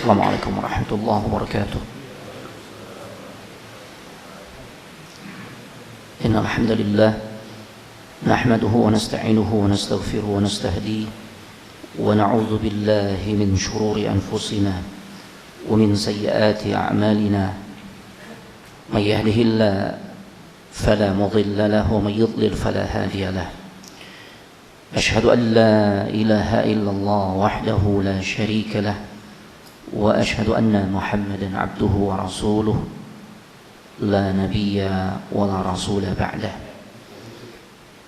Assalamualaikum warahmatullahi wabarakatuh. Innal hamdalillah nahmaduhu wa nasta'inuhu wa nastaghfiruhu wa nastahdihi wa na'udzu billahi min shururi anfusina wa min sayyiati a'malina. May yahdihillahu fala mudilla lahu wa may yudlil fala hadiya lahu. Ashhadu an la ilaha illallah wahdahu la syarika lahu wa ashhadu anna Muhammadan abduhu wa rasuluh la nabiyya wa la rasula ba'dah.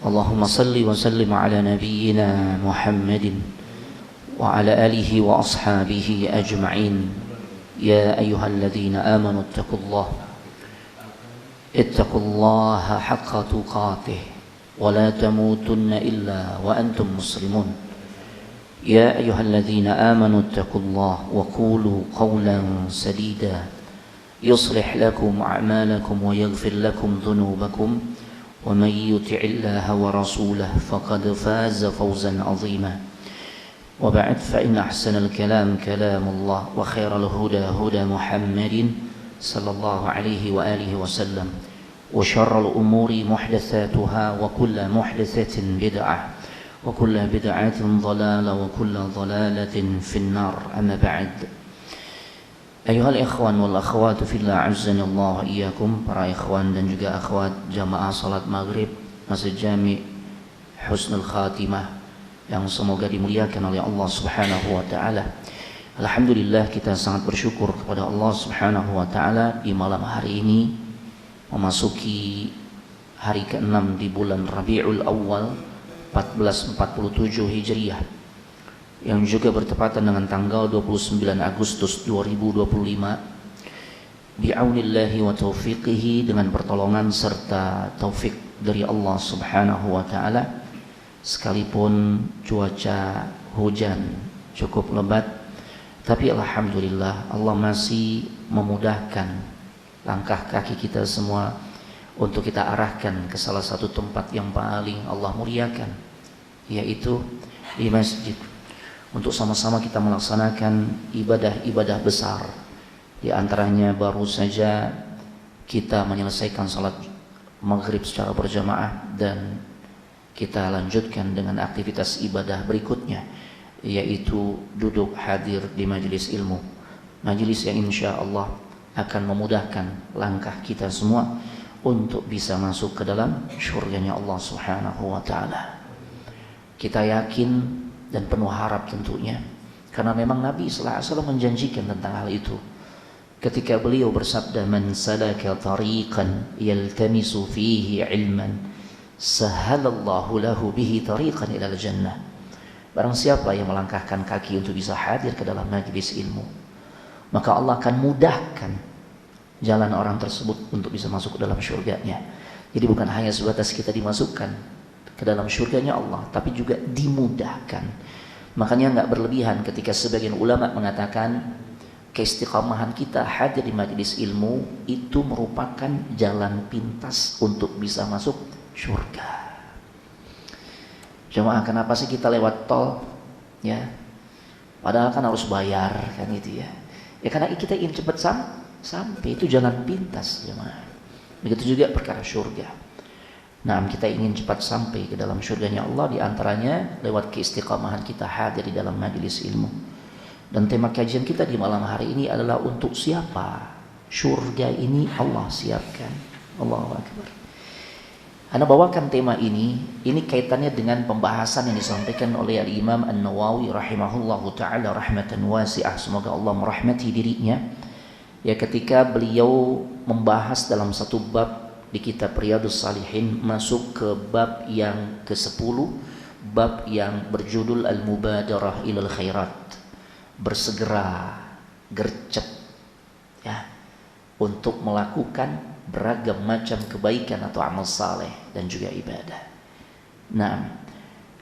Allahumma salli wa sallim ala nabiyyina Muhammadin wa ala alihi wa ashabihi ajma'in. Ya ayyuhalladzina amanu ittaqullaha haqqa tuqatih wa la tamutunna illa wa antum muslimun. يا أيها الذين آمنوا اتقوا الله وقولوا قولا سديدا يصلح لكم أعمالكم ويغفر لكم ذنوبكم ومن يطع الله ورسوله فقد فاز فوزا عظيما. وبعد فإن أحسن الكلام كلام الله وخير الهدى هدى محمد صلى الله عليه وآله وسلم وشر الأمور محدثاتها وكل محدثة بدعة وكل بدعة ضلالة وكل ضلالة في النار. أما بعد. أيها الإخوان والأخوات في الله عزني الله وإياكم. Para ikhwan dan juga akhwat jamaah salat maghrib Masjid Jami Husnul Khatimah yang semoga dimuliakan oleh Allah Subhanahu wa taala. Alhamdulillah, kita sangat bersyukur kepada Allah Subhanahu wa taala di malam hari ini memasuki hari ke-6 di bulan Rabiul Awal 1447 Hijriah yang juga bertepatan dengan tanggal 29 Agustus 2025 bi'aunillahi wa taufiqihi, dengan pertolongan serta taufik dari Allah Subhanahu wa taala. Sekalipun cuaca hujan cukup lebat, tapi alhamdulillah Allah masih memudahkan langkah kaki kita semua untuk kita arahkan ke salah satu tempat yang paling Allah muliakan, yaitu di masjid, untuk sama-sama kita melaksanakan ibadah-ibadah besar. Di antaranya baru saja kita menyelesaikan salat maghrib secara berjamaah dan kita lanjutkan dengan aktivitas ibadah berikutnya, yaitu duduk hadir di majelis ilmu, majelis yang insya Allah akan memudahkan langkah kita semua untuk bisa masuk ke dalam syurganya Allah Subhanahu wa ta'ala. Kita yakin dan penuh harap tentunya, karena memang Nabi sallallahu alaihi wasallam menjanjikan tentang hal itu ketika beliau bersabda, man salaka tariqan yaltamisu fihi ilman sahalallahu lahu bihi tariqan ilal jannah. Barang siapa yang melangkahkan kaki untuk bisa hadir ke dalam majlis ilmu, maka Allah akan mudahkan jalan orang tersebut untuk bisa masuk ke dalam syurganya. Jadi bukan hanya sebatas kita dimasukkan ke dalam syurganya Allah, tapi juga dimudahkan. Makanya enggak berlebihan ketika sebagian ulama mengatakan keistiqamahan kita hadir di majelis ilmu itu merupakan jalan pintas untuk bisa masuk syurga. Jemaah, kenapa sih kita lewat tol? Ya, padahal kan harus bayar kan gitu ya. Ya karena kita ingin cepat sampai, itu jalan pintas jemaah. Begitu juga perkara syurga. Nah, kita ingin cepat sampai ke dalam syurganya Allah, diantaranya lewat keistiqamahan kita hadir di dalam majelis ilmu. Dan tema kajian kita di malam hari ini adalah untuk siapa? Syurga ini Allah siapkan. Allahu Akbar. Ana bawakan tema ini kaitannya dengan pembahasan yang disampaikan oleh Al-Imam An-Nawawi rahimahullahu ta'ala rahmatan wasi'ah. Semoga Allah merahmati dirinya. Ya, ketika beliau membahas dalam satu bab di kitab Riyadhus Shalihin, masuk ke bab yang ke-10, bab yang berjudul Al-Mubadarah ilal Khairat, bersegera, gercep ya, untuk melakukan beragam macam kebaikan atau amal saleh dan juga ibadah. Nah,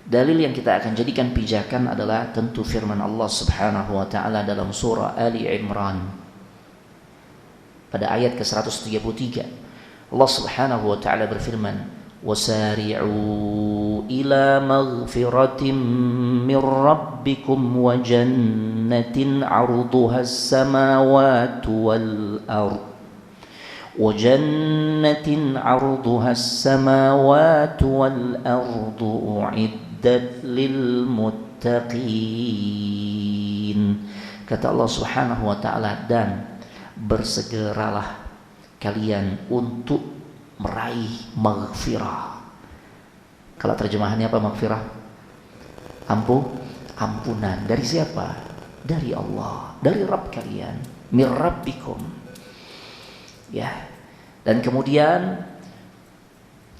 dalil yang kita akan jadikan pijakan adalah tentu firman Allah Subhanahu wa taala dalam surah Ali Imran pada ayat ke-133. Allah Subhanahu wa taala berfirman, "Wasari'u ila maghfiratin min rabbikum wa jannatin 'arduhas samawati wal ardh وجنة عرضها السماوات والأرض أعدت للمتقين. Kata Allah Subhanahu wa taala, dan bersegeralah kalian untuk meraih maghfirah. Kalau terjemahannya apa maghfirah? Ampunan. Dari siapa? Dari Allah, dari Rabb kalian, mir rabbikum. Ya, dan kemudian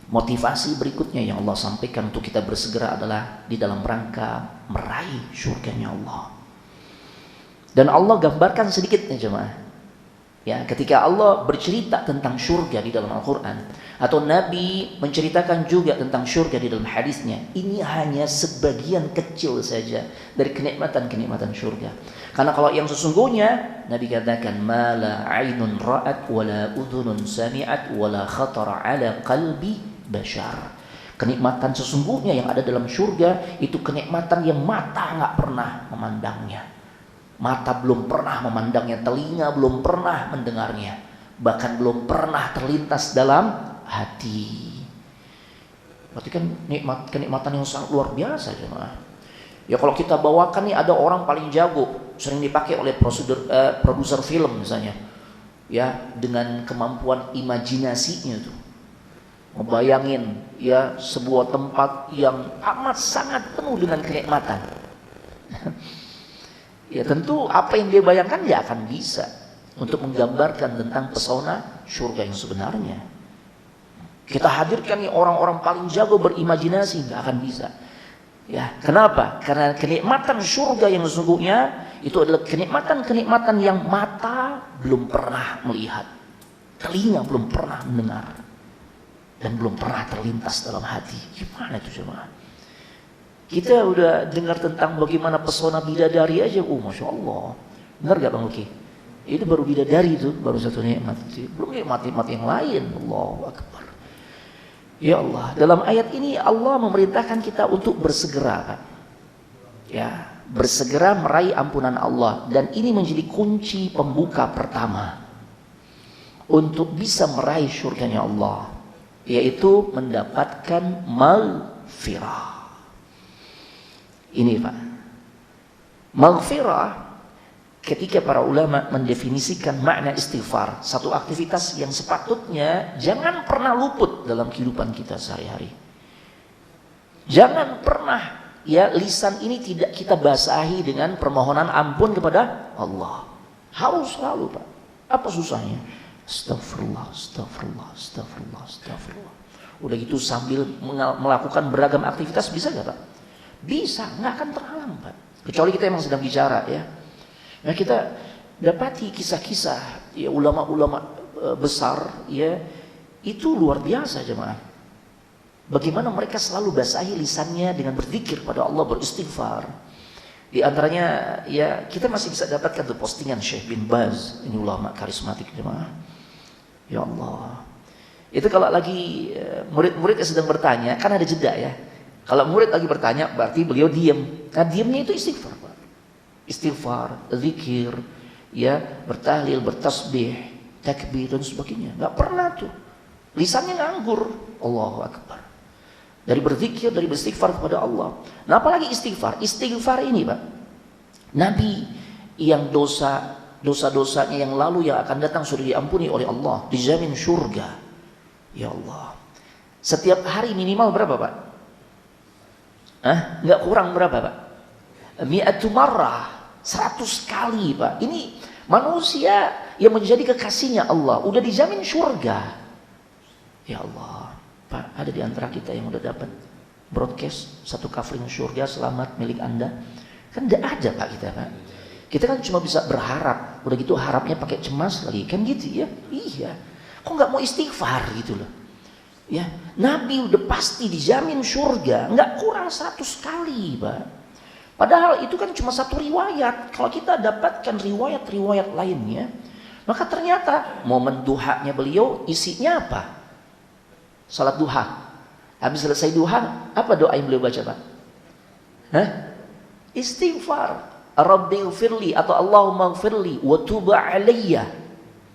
motivasi berikutnya yang Allah sampaikan untuk kita bersegera adalah di dalam rangka meraih surganya Allah. Dan Allah gambarkan sedikitnya jemaah. Ya, ketika Allah bercerita tentang surga di dalam Al-Quran, atau Nabi menceritakan juga tentang surga di dalam hadisnya, ini hanya sebagian kecil saja dari kenikmatan-kenikmatan surga. Karena kalau yang sesungguhnya, Nabi katakan, ma la ainun ra'at wa la udhunun sami'at wa la khatara ala qalbi bashar. Kenikmatan sesungguhnya yang ada dalam surga itu kenikmatan yang mata nggak pernah memandangnya. Mata belum pernah memandangnya, telinga belum pernah mendengarnya, bahkan belum pernah terlintas dalam hati. Berarti kan kenikmatan yang sangat luar biasa jemaah. Ya kalau kita bawakan nih, ada orang paling jago, sering dipakai oleh produser film misalnya, ya dengan kemampuan imajinasinya tuh, membayangin ya sebuah tempat yang amat sangat penuh dengan kenikmatan. Ya tentu apa yang dia bayangkan dia akan bisa untuk menggambarkan tentang pesona surga yang sebenarnya. Kita hadirkan nih orang-orang paling jago berimajinasi, nggak akan bisa. Ya, kenapa? Karena kenikmatan surga yang sesungguhnya itu adalah kenikmatan-kenikmatan yang mata belum pernah melihat, telinga belum pernah mendengar, dan belum pernah terlintas dalam hati. Gimana itu jemaah? Kita udah dengar tentang bagaimana pesona bidadari aja, Masya Allah. Benar gak Bang Luki? Itu baru bidadari itu, baru satu nikmat. Belum nikmat-nikmat yang lain. Allahu Akbar. Ya Allah, dalam ayat ini Allah memerintahkan kita untuk bersegera, kan? Ya, bersegera meraih ampunan Allah. Dan ini menjadi kunci pembuka pertama untuk bisa meraih surganya Allah, yaitu mendapatkan maghfirah. Ini Pak, maghfirah, ketika para ulama mendefinisikan makna istighfar, satu aktivitas yang sepatutnya jangan pernah luput dalam kehidupan kita sehari-hari. Jangan pernah ya lisan ini tidak kita basahi dengan permohonan ampun kepada Allah. Harus selalu Pak. Apa susahnya? Astagfirullah, astagfirullah, astagfirullah, astagfirullah. Udah gitu sambil melakukan beragam aktivitas, bisa gak Pak? Bisa, nggak akan terhalang Pak. Kecuali kita emang sedang bicara ya. Nah kita dapati kisah-kisah ya ulama-ulama besar ya, itu luar biasa jemaah. Bagaimana mereka selalu basahi lisannya dengan berzikir pada Allah, beristighfar. Di antaranya ya kita masih bisa dapatkan tuh postingan Syekh bin Baz, ini ulama karismatik jemaah. Ya Allah. Itu kalau lagi murid-murid yang sedang bertanya, kan ada jeda ya. Kalau murid lagi bertanya, berarti beliau diam. Nah, diamnya itu istighfar, Pak. Istighfar, zikir, ya, bertahlil, bertasbih, takbir dan sebagainya. Enggak pernah tuh. Lisannya nganggur. Allahu Akbar. Dari berzikir, dari beristighfar kepada Allah. Nah, apalagi istighfar? Istighfar ini, Pak, Nabi yang dosa-dosanya yang lalu yang akan datang sudah diampuni oleh Allah, dijamin surga. Ya Allah. Setiap hari minimal berapa, Pak? Nggak kurang berapa Pak? Mi'atu marrah, 100 kali Pak. Ini manusia yang menjadi kekasihnya Allah, udah dijamin surga. Ya Allah, Pak, ada di antara kita yang udah dapat broadcast satu kafling surga selamat milik Anda? Kan tidak ada Pak kita Pak. Kita kan cuma bisa berharap, udah gitu harapnya pakai cemas lagi, kan gitu ya? Iya. Kok nggak mau istighfar gitu loh? Ya, Nabi udah pasti dijamin surga, nggak kurang 100 kali, Pak. Padahal itu kan cuma satu riwayat. Kalau kita dapatkan riwayat-riwayat lainnya, maka ternyata momen duhanya beliau isinya apa? Salat duha. Habis selesai duha, apa doa yang beliau baca, Pak? Hah? Istighfar. Rabbighfirli atau Allahumma ighfirli wa tub alayya.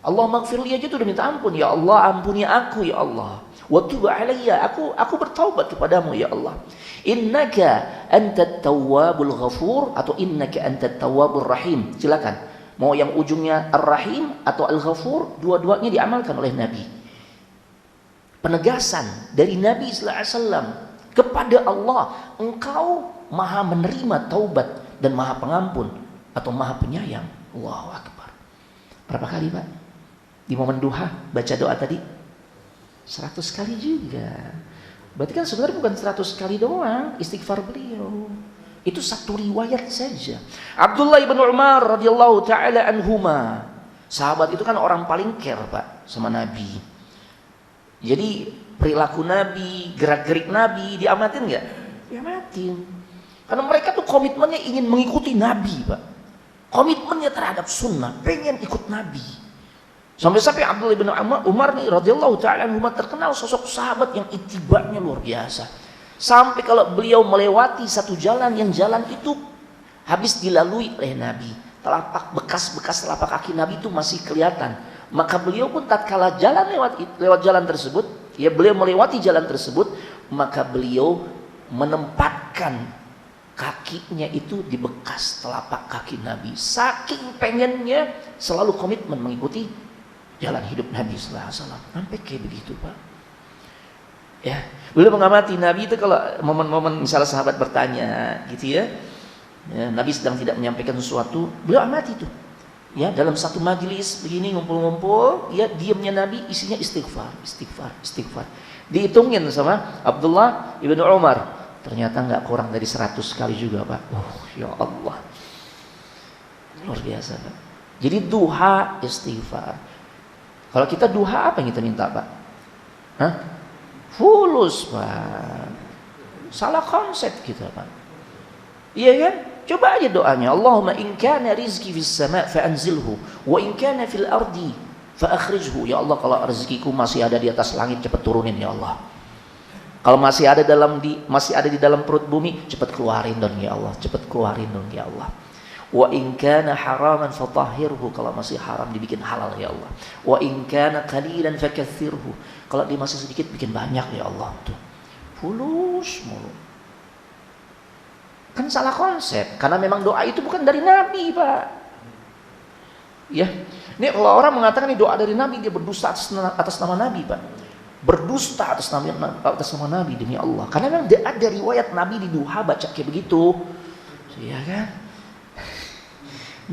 Allahumma ighfirli aja tuh udah minta ampun. Ya Allah, ampuni aku ya Allah. Wa tub alayya, aku bertaubat kepadamu ya Allah. Innaka antat tawwabul ghafur atau innaka antat tawwabur rahim. Silakan. Mau yang ujungnya ar-rahim atau al-ghafur, dua-duanya diamalkan oleh Nabi. Penegasan dari Nabi sallallahu alaihi wasallam kepada Allah, engkau maha menerima taubat dan maha pengampun atau maha penyayang. Allahu akbar. Berapa kali, Pak? Di momen duha baca doa tadi 100 kali juga. Berarti kan sebenarnya bukan 100 kali doang istighfar beliau. Itu satu riwayat saja. Abdullah bin Umar radhiyallahu taala anhuma. Sahabat itu kan orang paling care, Pak, sama Nabi. Jadi perilaku Nabi, gerak-gerik Nabi diamatin nggak? Diamatin. Karena mereka tuh komitmennya ingin mengikuti Nabi, Pak. Komitmennya terhadap sunnah, pengen ikut Nabi. Sampai-sampai Abdullah bin Umar nih radhiyallahu taala anhu terkenal sosok sahabat yang itibanya luar biasa. Sampai kalau beliau melewati satu jalan, yang jalan itu habis dilalui oleh Nabi, bekas telapak kaki Nabi itu masih kelihatan. Maka beliau pun tatkala jalan lewat jalan tersebut, ya beliau melewati jalan tersebut, maka beliau menempatkan kakinya itu di bekas telapak kaki Nabi. Saking pengennya selalu komitmen mengikuti jalan hidup Nabi sallallahu alaihi wasallam. Sampai kayak begitu, Pak. Ya, beliau mengamati Nabi itu kalau momen-momen misalnya sahabat bertanya gitu ya, Nabi sedang tidak menyampaikan sesuatu, beliau amati itu. Ya, dalam satu majelis begini ngumpul-ngumpul, ya diamnya Nabi isinya istighfar. Dihitungin sama Abdullah ibnu Umar, ternyata nggak kurang dari 100 kali juga, Pak. Ya Allah, luar biasa, Pak. Jadi duha istighfar. Kalau kita duha apa yang kita minta, Pak? Hah? Fulus, Pak. Salah konsep kita, Pak. Iya kan? Coba aja doanya. Allahumma in kana rizqi fis sama' fa anzilhu wa in kana fil ardi fa akhrijhu. Ya Allah, kalau rezekiku masih ada di atas langit, cepat turunin ya Allah. Kalau masih ada di dalam perut bumi, cepat keluarin dong ya Allah, cepat keluarin dong ya Allah. Wa in kana haraman fatahhirhu, kalau masih haram dibikin halal ya Allah. Wa in kana qalilan fakaththirhu, kalau dia masih sedikit bikin banyak ya Allah. Tuh. Fulus mulu. Kan salah konsep, karena memang doa itu bukan dari Nabi, Pak. Ya, ini kalau orang mengatakan ini doa dari Nabi, dia berdusta atas nama Nabi, Pak. Berdusta atas nama Nabi demi Allah. Karena memang ada riwayat Nabi di duha baca kayak begitu, ya kan?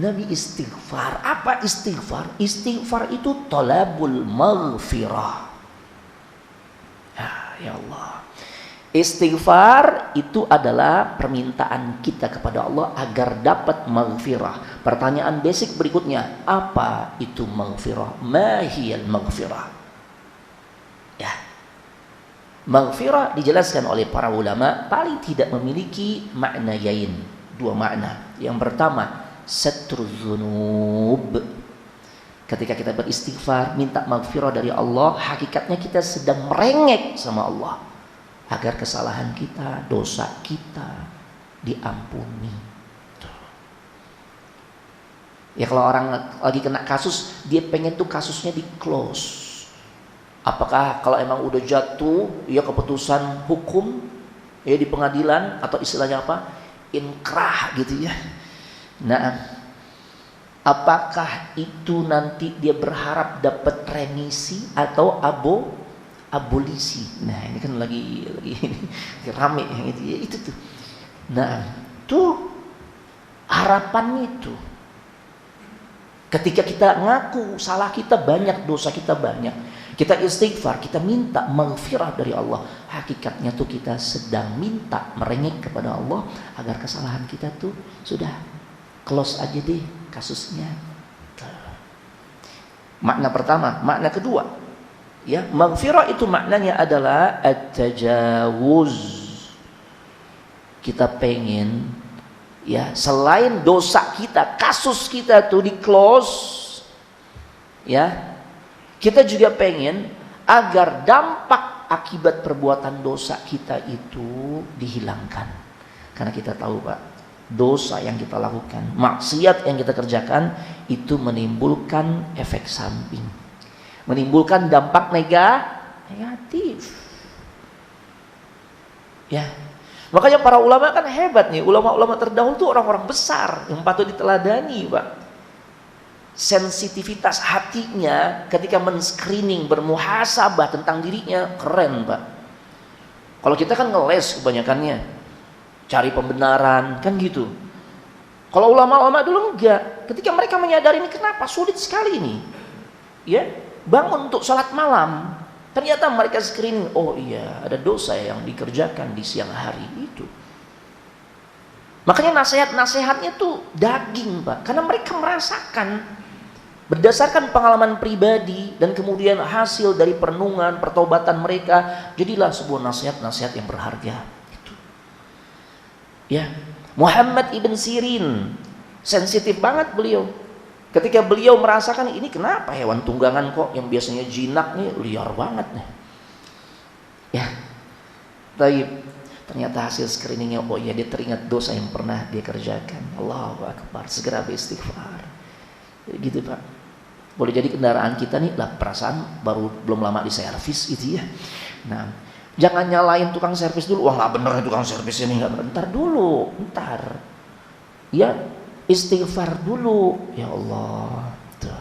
Nabi istighfar. Apa istighfar? Istighfar itu talabul maghfirah. Ya Allah. Istighfar itu adalah permintaan kita kepada Allah agar dapat maghfirah. Pertanyaan basic berikutnya, apa itu maghfirah? Ma hiyal maghfirah? Ya. Maghfirah dijelaskan oleh para ulama paling tidak memiliki makna yain, dua makna. Yang pertama, satrul dzunub. Ketika kita beristighfar, minta maghfirah dari Allah, hakikatnya kita sedang merengek sama Allah agar kesalahan kita, dosa kita diampuni. Ya, kalau orang lagi kena kasus, dia pengen tuh kasusnya di close. Apakah kalau emang udah jatuh ya keputusan hukum ya di pengadilan, atau istilahnya apa, inkrah gitu ya. Nah, apakah itu nanti dia berharap dapat remisi atau abolisi? Nah, ini kan lagi rame yang itu ya, itu tuh. Nah, tuh harapan itu. Ketika kita ngaku salah kita banyak, dosa kita banyak, kita istighfar, kita minta maghfirah dari Allah, hakikatnya tuh kita sedang minta merengek kepada Allah agar kesalahan kita tuh sudah close aja deh kasusnya. Makna pertama. Makna kedua, ya, maghfirah itu maknanya adalah at-tajawuz. Kita pengen, ya, selain dosa kita, kasus kita tuh di close, ya, kita juga pengen agar dampak akibat perbuatan dosa kita itu dihilangkan. Karena kita tahu Pak, dosa yang kita lakukan, maksiat yang kita kerjakan itu menimbulkan efek samping, menimbulkan dampak negatif. Ya, makanya para ulama kan hebat nih, ulama-ulama terdahulu tuh orang-orang besar yang patut diteladani Pak. Sensitivitas hatinya ketika men-screening, bermuhasabah tentang dirinya keren Pak. Kalau kita kan ngeles kebanyakannya, cari pembenaran kan gitu. Kalau ulama-ulama dulu enggak, ketika mereka menyadari ini kenapa sulit sekali ini, ya bangun untuk sholat malam, ternyata mereka screening, oh iya ada dosa yang dikerjakan di siang hari itu. Makanya nasihat-nasihatnya tuh daging Pak, karena mereka merasakan berdasarkan pengalaman pribadi dan kemudian hasil dari perenungan, pertobatan mereka, jadilah sebuah nasihat-nasihat yang berharga. Itu. Ya, Muhammad ibn Sirin, sensitif banget beliau. Ketika beliau merasakan ini kenapa hewan tunggangan kok yang biasanya jinak nih liar banget nih. Ya, ternyata hasil screeningnya, oh ya dia teringat dosa yang pernah dia kerjakan. Allahu Akbar, segera beristighfar. Gitu Pak. Boleh jadi kendaraan kita nih lah perasaan belum lama diservis gitu ya. Nah, jangan nyalain tukang servis dulu. Wah nggak bener tukang servis ini nggak bener. Ntar dulu, ntar. Ya istighfar dulu. Ya Allah, tuh.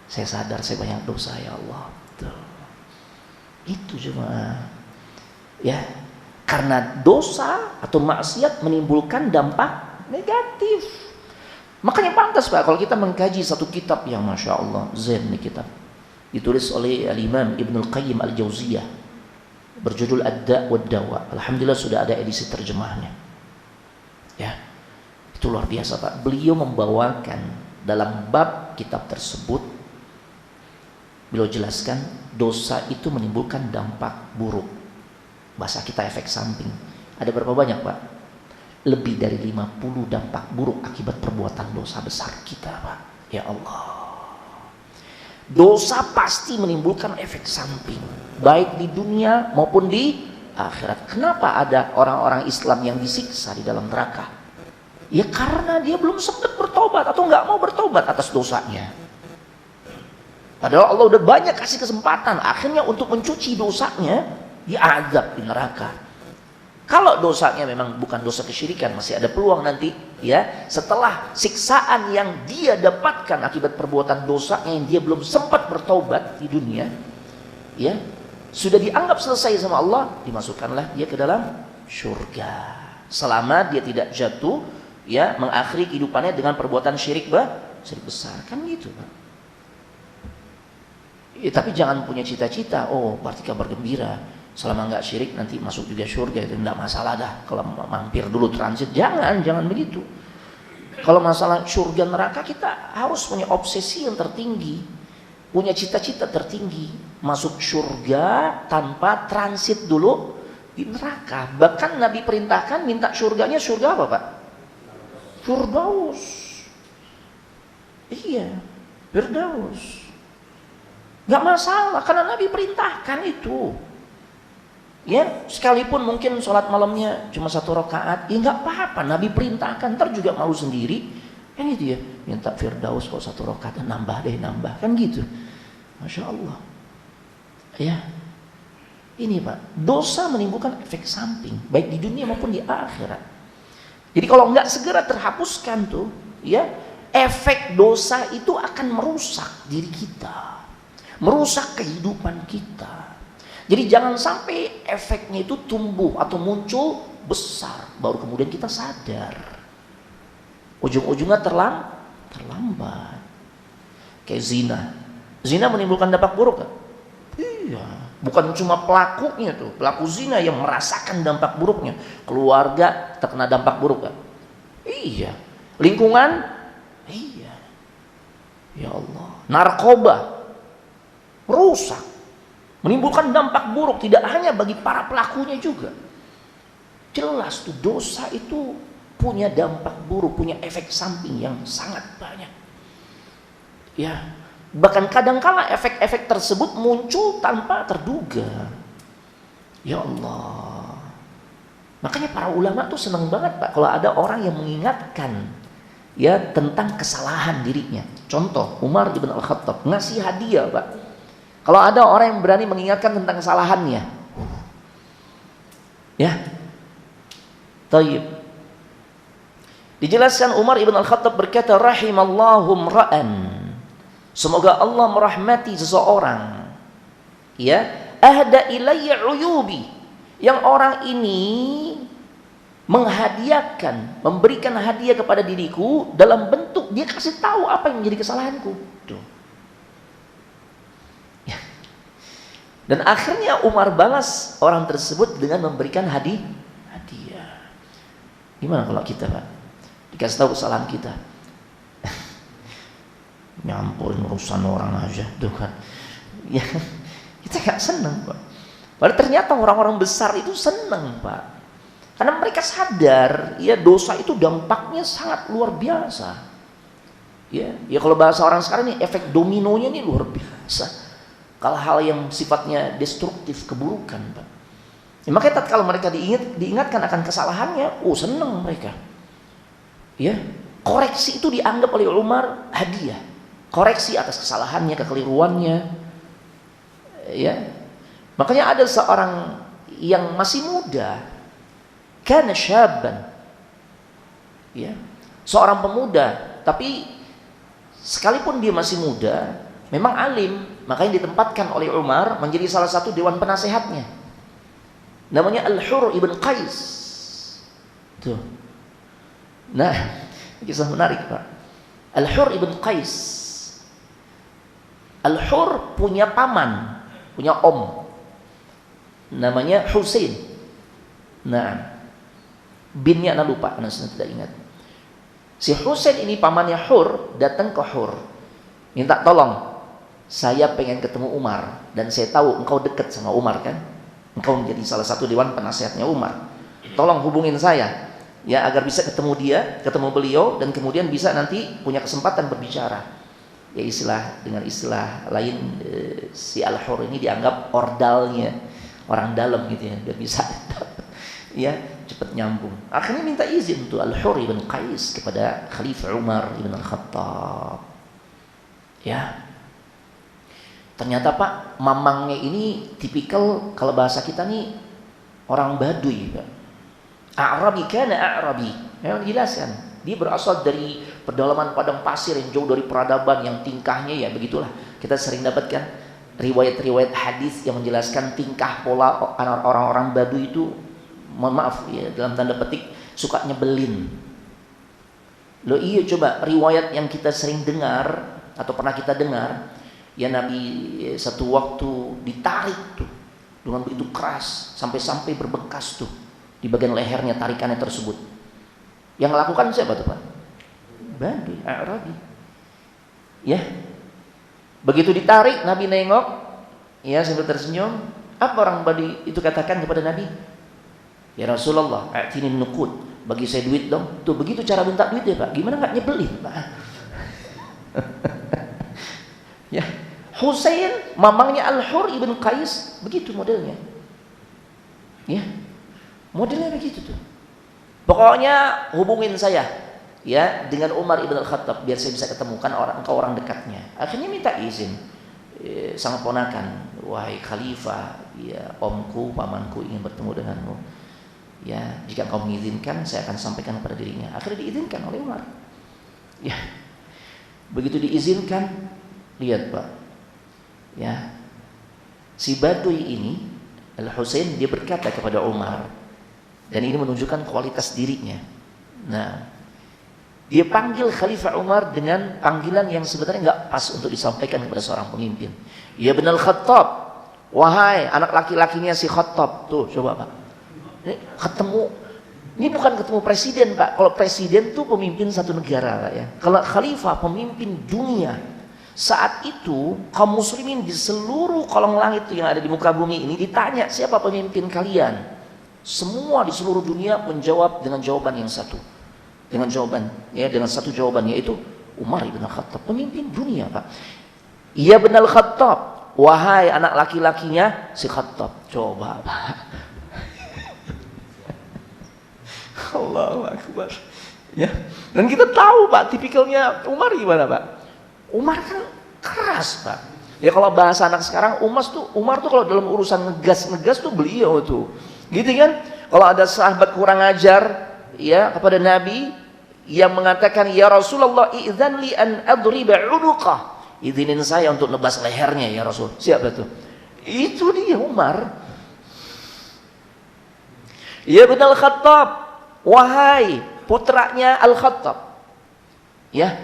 Saya sadar saya banyak dosa ya Allah. Tuh. Itu cuma ya karena dosa atau maksiat menimbulkan dampak negatif. Makanya pantas Pak kalau kita mengkaji satu kitab yang Masya Allah zen nih kitab, ditulis oleh Al-Imam Ibnul Qayyim Al-Jauziyah, berjudul Ad-Da' wad-Dawa. Alhamdulillah sudah ada edisi terjemahnya. Ya, itu luar biasa Pak. Beliau membawakan dalam bab kitab tersebut, beliau jelaskan dosa itu menimbulkan dampak buruk. Bahasa kita efek samping. Ada berapa banyak Pak? Lebih dari 50 dampak buruk akibat perbuatan dosa besar kita Pak. Ya Allah, dosa pasti menimbulkan efek samping baik di dunia maupun di akhirat. Kenapa ada orang-orang Islam yang disiksa di dalam neraka? Ya karena dia belum sempat bertobat atau nggak mau bertobat atas dosanya. Padahal Allah udah banyak kasih kesempatan, akhirnya untuk mencuci dosanya diazab di neraka. Kalau dosanya memang bukan dosa kesyirikan, masih ada peluang nanti ya setelah siksaan yang dia dapatkan akibat perbuatan dosanya yang dia belum sempat bertobat di dunia, ya sudah dianggap selesai sama Allah, dimasukkanlah dia ke dalam surga selama dia tidak jatuh ya mengakhiri kehidupannya dengan perbuatan syirik besar, kan gitu Pak. Ya, tapi jangan punya cita-cita, oh berarti kabar gembira, selama nggak syirik nanti masuk juga surga, itu enggak masalah dah kalau mampir dulu transit. Jangan begitu. Kalau masalah surga neraka, kita harus punya obsesi yang tertinggi, punya cita-cita tertinggi, masuk surga tanpa transit dulu di neraka. Bahkan Nabi perintahkan minta surganya surga apa Pak? Firdaus. Iya, Firdaus. Nggak masalah karena Nabi perintahkan itu. Ya, sekalipun mungkin sholat malamnya cuma 1 rakaat, ya nggak apa-apa. Nabi perintahkan, ntar juga malu sendiri. Kan gitu ya, minta Firdaus kalau 1 rakaat, nambah, kan gitu. Masya Allah. Ya, ini Pak, dosa menimbulkan efek samping, baik di dunia maupun di akhirat. Jadi kalau nggak segera terhapuskan tuh, ya, efek dosa itu akan merusak diri kita, merusak kehidupan kita. Jadi jangan sampai efeknya itu tumbuh atau muncul besar, baru kemudian kita sadar. Ujung-ujungnya terlambat. Kayak zina. Zina menimbulkan dampak buruk kan? Iya. Bukan cuma pelakunya tuh, pelaku zina yang merasakan dampak buruknya. Keluarga terkena dampak buruk kan? Iya. Lingkungan? Iya. Ya Allah. Narkoba rusak. Menimbulkan dampak buruk tidak hanya bagi para pelakunya juga. Jelas tuh dosa itu punya dampak buruk, punya efek samping yang sangat banyak. Ya, Bahkan kadangkala efek-efek tersebut muncul tanpa terduga. Ya Allah. Makanya para ulama tuh senang banget Pak kalau ada orang yang mengingatkan ya tentang kesalahan dirinya. Contoh Umar ibn Al-Khattab ngasih hadiah Pak. Kalau ada orang yang berani mengingatkan tentang kesalahannya. Ya. Taib. Dijelaskan Umar ibn Al-Khattab berkata rahimallahu mra'an. Semoga Allah merahmati seseorang. Ya, ahda ilayya uyubi. Yang orang ini menghadiahkan, memberikan hadiah kepada diriku dalam bentuk dia kasih tahu apa yang menjadi kesalahanku. Tuh. Ya. Dan akhirnya Umar balas orang tersebut dengan memberikan hadiah. Gimana kalau kita Pak? Dikasih tahu kesalahan kita. Nyampurin urusan orang aja, tuh kan. Ya, kita gak senang Pak. Padahal ternyata orang-orang besar itu senang Pak. Karena mereka sadar ya dosa itu dampaknya sangat luar biasa. Ya kalau bahasa orang sekarang ini efek dominonya ini luar biasa. Kalau hal yang sifatnya destruktif, keburukan Pak. Ya, makanya kalau mereka diingatkan akan kesalahannya, senang mereka. Ya, koreksi itu dianggap oleh Umar hadiah. Koreksi atas kesalahannya, kekeliruannya. Ya. Makanya ada seorang yang masih muda, kana syaban. Ya. Seorang pemuda, tapi sekalipun dia masih muda, memang alim, makanya ditempatkan oleh Umar menjadi salah satu dewan penasehatnya. Namanya Al-Hur ibn Qais. Tuh. Nah, kisah menarik Pak. Al-Hur ibn Qais. Al-Hur punya paman, punya om. Namanya Husain. Nah, binnya anak lupa, anak saya tidak ingat. Si Husain ini pamannya Hur datang ke Hur, minta tolong, saya pengen ketemu Umar dan saya tahu engkau dekat sama Umar kan, engkau menjadi salah satu dewan penasehatnya Umar. Tolong hubungin saya, ya agar bisa ketemu ketemu beliau dan kemudian bisa nanti punya kesempatan berbicara. Ya dengan istilah lain si Al-Hur ini dianggap ordalnya orang dalam gitu ya, biar bisa ya cepat nyambung. Akhirnya minta izin tuh Al-Hur ibn Qais kepada Khalifah Umar ibn Al-Khattab. Ya. Ternyata Pak, mamangnya ini tipikal kalau bahasa kita nih orang Baduy, Pak. A'rabi kana A'rabi. Memang dijelaskan, dia berasal dari pedalaman padang pasir yang jauh dari peradaban, yang tingkahnya ya begitulah. Kita sering dapatkan riwayat-riwayat hadis yang menjelaskan tingkah pola orang-orang Baduy itu, mohon maaf ya dalam tanda petik, suka nyebelin. Loh iya, coba riwayat yang kita sering dengar atau pernah kita dengar, ya Nabi satu waktu ditarik tuh dengan begitu keras sampai berbekas tuh di bagian lehernya tarikannya tersebut. Yang lakukan siapa tuh Pak? Baduy, A'rabi. Ya. Begitu ditarik, Nabi nengok, ya sambil tersenyum. Apa orang Baduy itu katakan kepada Nabi? Ya Rasulullah, a'tini nuqud, bagi saya duit dong. Tuh begitu cara minta duit ya Pak. Gimana nggak nyebelin Pak? Ya, Husain mamangnya Al-Hur ibn Qais, begitu modelnya. Ya, modelnya begitu tuh. Pokoknya hubungin saya, ya dengan Umar ibn Al-Khattab biar saya bisa ketemukan engkau orang dekatnya. Akhirnya minta izin sang ponakan, wahai Khalifah, ya omku, pamanku ingin bertemu denganmu. Ya, jika engkau mengizinkan, saya akan sampaikan kepada dirinya. Akhirnya diizinkan oleh Umar. Ya, begitu diizinkan, lihat Pak, ya si Baduy ini Al-Husain dia berkata kepada Umar, dan ini menunjukkan kualitas dirinya. Nah, dia panggil Khalifah Umar dengan panggilan yang sebenarnya nggak pas untuk disampaikan kepada seorang pemimpin. Ya benar Khattab, wahai anak laki-lakinya si Khattab. Tuh coba Pak, ini ketemu, ini bukan ketemu presiden Pak. Kalau presiden tuh pemimpin satu negara Pak ya. Kalau Khalifah pemimpin dunia. Saat itu kaum muslimin di seluruh kolong langit yang ada di muka bumi ini ditanya siapa pemimpin kalian. Semua di seluruh dunia menjawab dengan jawaban yang satu. Dengan satu jawaban, yaitu Umar ibn Khattab, pemimpin dunia Pak. Ya ibnal Khattab, wahai anak laki-lakinya si Khattab. Coba Pak. Allahu Akbar. Ya. Dan kita tahu Pak, tipikalnya Umar gimana Pak? Umar kan keras Pak. Ya kalau bahasa anak sekarang, Umar tuh kalau dalam urusan ngegas tuh beliau tuh. Gitu kan? Kalau ada sahabat kurang ajar ya kepada Nabi yang mengatakan, "Ya Rasulullah, idzan li an adriba 'unuqah." Izinin saya untuk nebas lehernya ya Rasul. Siapa tuh? Itu dia Umar. Ya ibnal Khattab, wahai putranya Al-Khattab, ya,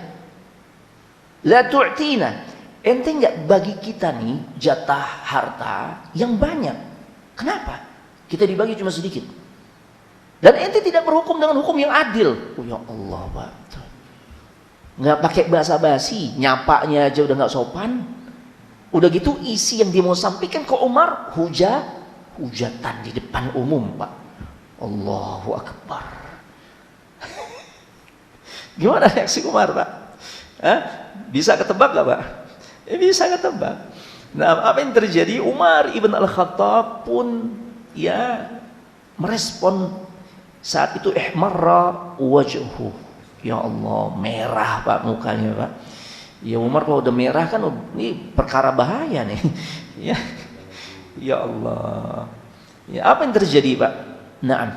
la tu'tina, ente enggak bagi kita nih jatah harta yang banyak. Kenapa? Kita dibagi cuma sedikit. Dan ente tidak berhukum dengan hukum yang adil. Oh ya Allah Pak, nggak pakai basa-basi, nyapanya aja udah nggak sopan. Udah gitu isi yang dia mau sampaikan ke Umar hujatan di depan umum Pak. Allahu Akbar. Gimana reaksi Umar Pak? Bisa ketebak gak Pak? Bisa ketebak. Nah apa yang terjadi? Umar ibn al-Khattab pun ya merespon saat itu, ihmarra wajhuhu. Ya Allah, merah Pak mukanya Pak. Ya Umar kalau udah merah kan ini perkara bahaya nih. Ya. Ya Allah. Ya apa yang terjadi Pak? Naam.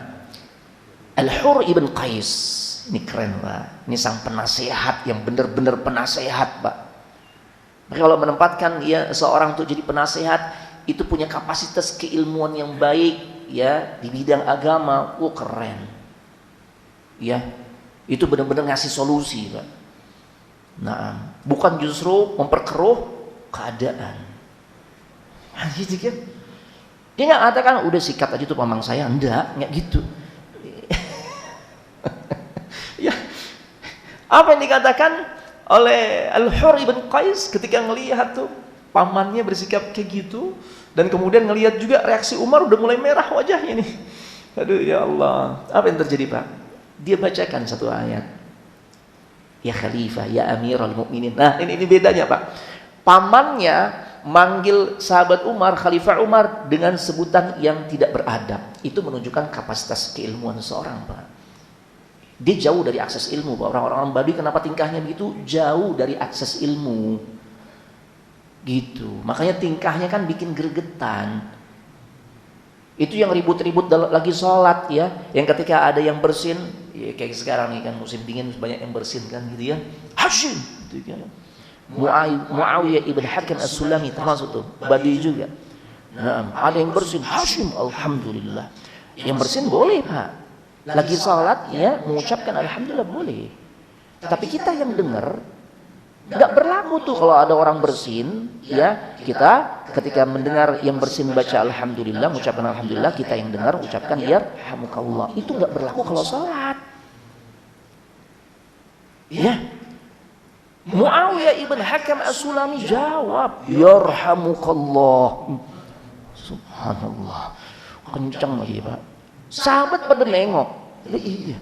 Al-Hur ibn Qais, ini keren Pak. Ini sang penasehat yang benar-benar penasehat Pak. Maka kalau menempatkan ya seorang untuk jadi penasehat, itu punya kapasitas keilmuan yang baik ya di bidang agama. Keren. Ya. Itu benar-benar ngasih solusi Pak. Nah, bukan justru memperkeruh keadaan. Nah, gitu kan? Dia nggak katakan udah sikat aja tuh pamang saya, nggak gitu. Ya, apa yang dikatakan oleh Al-Hur ibn Qais ketika ngelihat tuh pamannya bersikap kayak gitu, dan kemudian ngelihat juga reaksi Umar udah mulai merah wajahnya nih. Aduh ya Allah, apa yang terjadi Pak? Dia bacakan satu ayat. Ya Khalifah, ya Amirul Mukminin. Nah ini bedanya Pak. Pamannya manggil sahabat Umar, Khalifah Umar dengan sebutan yang tidak beradab. Itu menunjukkan kapasitas keilmuan seorang Pak. Dia jauh dari akses ilmu Pak. Orang-orang Baduy kenapa tingkahnya begitu? Jauh dari akses ilmu. Gitu. Makanya tingkahnya kan bikin gregetan. Itu yang ribut-ribut lagi sholat ya. Yang ketika ada yang bersin, ya kayak sekarang nih kan musim dingin banyak yang bersin kan gitu ya. Hashim gitu kan. Muawiyah ibn Hakim as-Sulami termasuk tuh, Baduy juga. Nah, ada yang bersin, Hashim, alhamdulillah. Yang bersin boleh Pak. Lagi salat ya mengucapkan alhamdulillah boleh. Tapi kita yang dengar nggak berlaku tuh kalau ada orang bersin ya, kita ketika mendengar yang bersin baca alhamdulillah, mengucapkan alhamdulillah, kita yang dengar ucapkan yarhamukallah. Itu nggak berlaku kalau salat. Ya. Muawiyah ibn Hakam as-Sulami jawab, yarhamukallah. Subhanallah. Kencang lagi Pak. Sahabat pada nengok. Iya.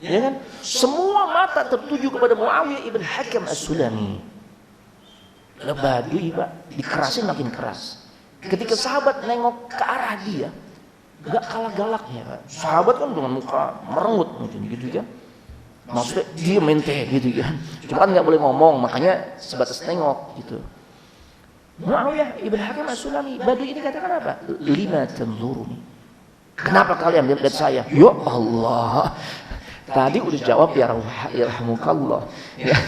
Ya kan? Semua mata tertuju kepada Muawiyah ibn Hakam as-Sulami. Baduy Pak, dikerasin makin keras. Ketika sahabat nengok ke arah dia, gak kalah galaknya Pak. Sahabat kan dengan muka merengut mungkin gitu kan. Maksudnya dia mente gitu kan. Cuma kan nggak boleh ngomong, makanya sebatas tengok gitu. Muawiyah ibn Hakam as-Sulami, Baduy ini katakan apa? Lima tanzuruni. Kenapa kalian lihat saya? Ya Allah. Tadi udah jawab yarhamukallah. Ya.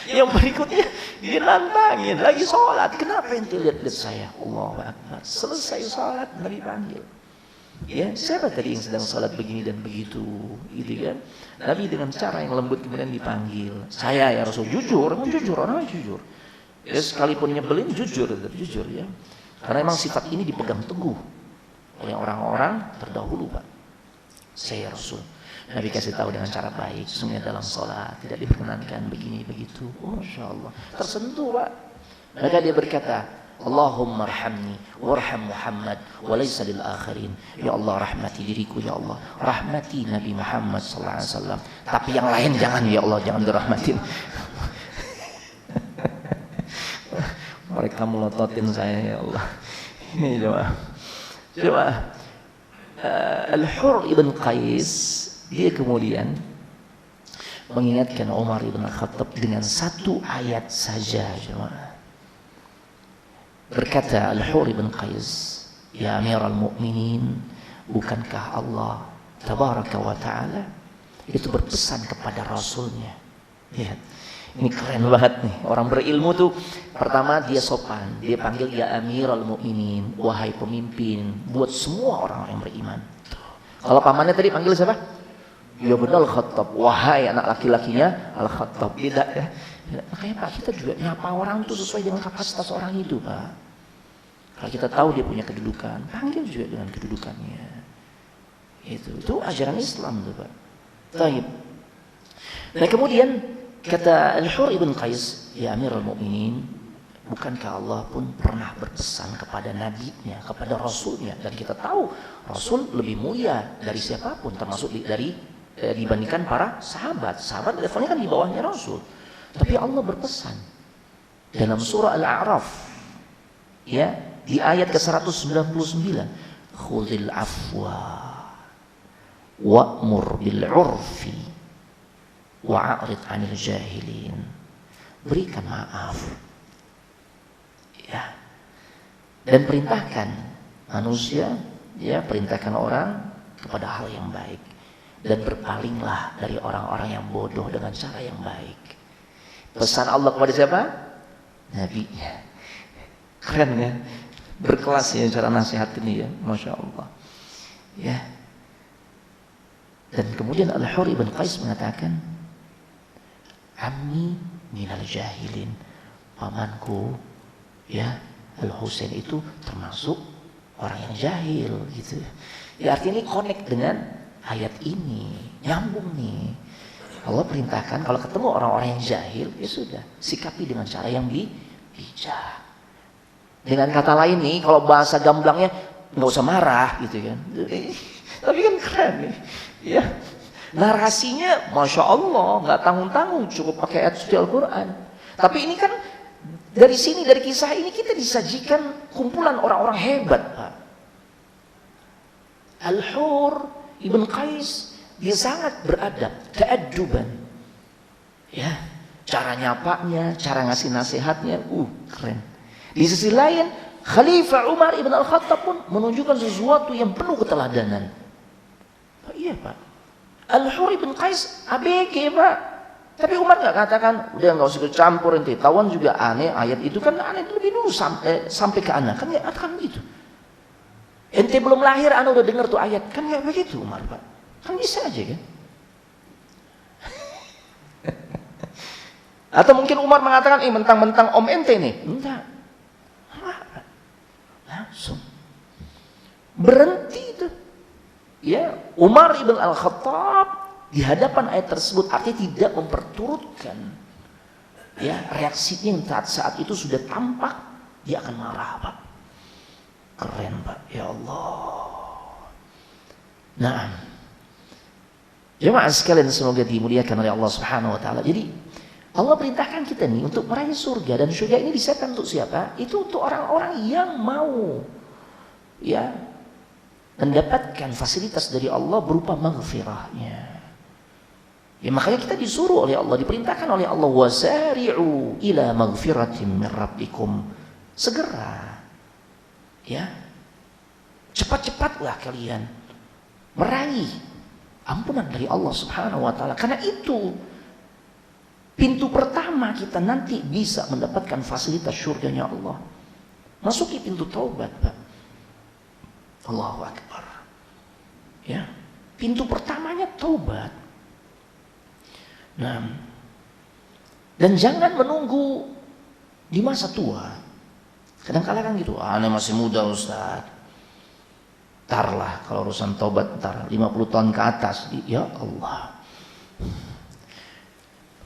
Yang berikutnya dia nantangin lagi sholat. Kenapa ente lihat saya? Allahu Akbar. Selesai sholat Nabi panggil. Ya, siapa tadi yang sedang sholat begini dan begitu, gitu kan? Nabi dengan cara yang lembut kemudian dipanggil. Saya ya Rasul, jujur, emang jujur, orang jujur. Ya sekalipun nyebelin jujur ya. Karena memang sifat ini dipegang teguh oleh orang-orang terdahulu Pak. Saya Rasul. Nabi kasih tahu dengan cara baik, sesungguhnya dalam sholat tidak diperkenankan begini begitu. Oh, Masya Allah, tersentuh Pak. Maka dia berkata, Allahumma arhamni warham Muhammad wa laysa lil akhirin. Ya Allah rahmati diriku ya Allah, rahmati Nabi Muhammad sallallahu alaihi wasallam. Tapi yang lain jangan ya Allah, jangan dirahmatin. mereka melototin saya ya Allah. Ini coba. Al-Hur ibn Qais dia kemudian mengingatkan Umar ibn Khattab dengan satu ayat saja. Berkata Al-Hur ibn Qais, ya Amiral Mu'minin, bukankah Allah Tabaraka wa Ta'ala itu berpesan kepada Rasulnya? Lihat, ini keren banget nih. Orang berilmu tuh pertama dia sopan, dia panggil ya Amiral Mu'minin, wahai pemimpin buat semua orang yang beriman. Kalau pamannya tadi panggil siapa? Ya benar Al-Khattab, wahai anak laki-lakinya Al-Khattab. Beda ya. Makanya Pak, kita juga nyapa orang itu sesuai dengan kapasitas orang itu Pak. Kalau kita tahu dia punya kedudukan, panggil juga dengan kedudukannya. Itu ajaran Islam tuh Pak. Baik. Nah kemudian kata Al-Hur ibn Qais, ya Amirul Mukminin, bukankah Allah pun pernah berpesan kepada nabinya, kepada rasulnya, dan kita tahu rasul lebih mulia dari siapapun, termasuk dibandingkan para sahabat. Sahabat levelnya kan di bawahnya rasul. Tapi Allah berpesan dalam surah Al-A'raf, ya, di ayat ke-199, khudhil afwa wa'mur bil 'urfi wa'rid 'anil jahilin. Berikan maaf, ya, dan perintahkan manusia, ya, perintahkan orang kepada hal yang baik, dan berpalinglah dari orang-orang yang bodoh dengan cara yang baik. Pesan Allah kepada siapa? Nabi-Nya. Keren ya, berkelas ya cara nasihat ini ya, Masya Allah. Ya. Dan kemudian Al-Hur ibn Qais mengatakan, Ammi minal jahilin, pamanku, ya, Al-Husain itu termasuk orang yang jahil gitu. Ya artinya ini connect dengan ayat ini, nyambung nih. Allah perintahkan kalau ketemu orang-orang yang jahil, ya sudah, sikapi dengan cara yang bijak. Dengan kata lain nih, kalau bahasa gamblangnya nggak usah marah gitu kan. Tapi kan keren nih, ya. Narasinya, masya Allah, nggak tanggung-tanggung, cukup pakai ayat suci Al-Quran. Tapi ini kan dari sini, dari kisah ini kita disajikan kumpulan orang-orang hebat, Pak. Al-Hur ibn Qais dia sangat beradab, keaduban, ya, cara nyapanya, cara ngasih nasihatnya, keren. Di sisi lain, Khalifah Umar ibn Al-Khattab pun menunjukkan sesuatu yang penuh keteladanan. Iya Pak, Al-Hur ibn Qais ABG Pak, tapi Umar nggak katakan, udah nggak usah campur ente, tawan juga aneh, ayat itu kan aneh, lebih dulu sampai ke anak, kan nggak katakan gitu. Ente belum lahir, anak udah dengar tuh ayat, kan nggak begitu Umar Pak. Kan bisa aja kan. Atau mungkin Umar mengatakan, mentang-mentang om ente nih. Enggak. Langsung berhenti itu. Ya, Umar ibn Al-Khattab di hadapan ayat tersebut artinya tidak memperturutkan, ya, reaksinya yang saat itu sudah tampak, dia akan marah Pak. Keren Pak, ya Allah. Nah, jemaah sekalian semoga dimuliakan oleh Allah Subhanahu wa taala. Jadi Allah perintahkan kita nih untuk meraih surga, dan surga ini disiapkan untuk siapa? Itu untuk orang-orang yang mau, ya, mendapatkan fasilitas dari Allah berupa maghfirahnya. Ya makanya kita disuruh oleh Allah, diperintahkan oleh Allah, wasari'u ila maghfiratin min rabbikum. Segera, ya, cepat-cepatlah kalian meraih ampunan dari Allah Subhanahu wa taala. Karena itu pintu pertama kita nanti bisa mendapatkan fasilitas surganya Allah. Masuki pintu taubat, Pak. Allahu Akbar. Ya, pintu pertamanya taubat. Nah, dan jangan menunggu di masa tua. Kadang-kadang kan gitu, aneh masih muda Ustaz. Tarlah kalau urusan taubat, ntar 50 tahun ke atas. Ya Allah.